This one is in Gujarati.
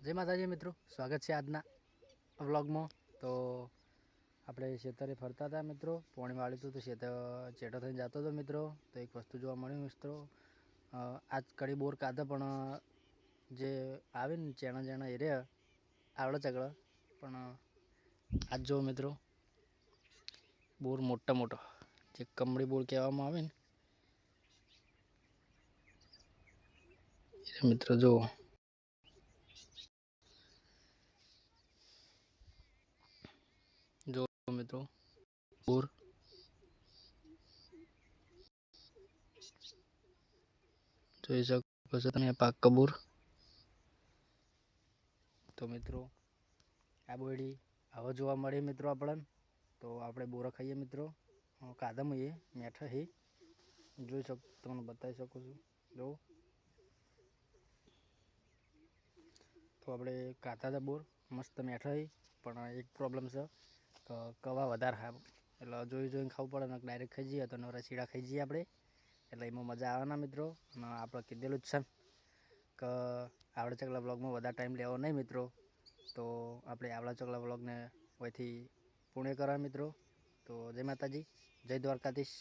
જય માતાજી મિત્રો, સ્વાગત છે આજના વ્લોગમાં. તો આપણે ખેતરે ફરતા હતા મિત્રો, પોણી વાળ્યું હતું તો ખેતર ચેટો થઈને જતો હતો મિત્રો. તો એક વસ્તુ જોવા મળ્યું મિત્રો, આજ કડી બોર કાઢે પણ જે આવે ને ચેણા એ રહ્યા આવડે ચગડે, પણ આજ જો મિત્રો બોર મોટા જે કમળી બોર કહેવામાં આવે ને મિત્રો જો મિત્રો બોર જોઈ શકો છો તમે પાક કબૂર. તો મિત્રો આ બોયડી હવે જોવા મળે મિત્રો આપણને. તો આપણે બોરા ખાઈએ મિત્રો, કાદમ એ મેઠા હે જોઈ શકો, તમને બતાવી શકું છું. જો તો આપણે કાતા હતા બોર મસ્ત મેઠા હે, પણ એક પ્રોબ્લેમ છે કે કવા વધારે હા, એટલે જોઈને ખાવું પડે ને ડાયરેક્ટ ખાઈ જઈએ તો નવરા શીડા ખાઈ જઈએ આપણે, એટલે એમાં મજા આવે ના મિત્રો. અને આપણે કીધેલું જ છે કે આવડે ચકલા બ્લોગમાં વધારે ટાઈમ લેવો નહીં મિત્રો. તો આપણે આવડા ચકલા બ્લોગને અહીંથી પૂર્ણ કરવા મિત્રો. તો જય માતાજી, જય દ્વારકાધીશ.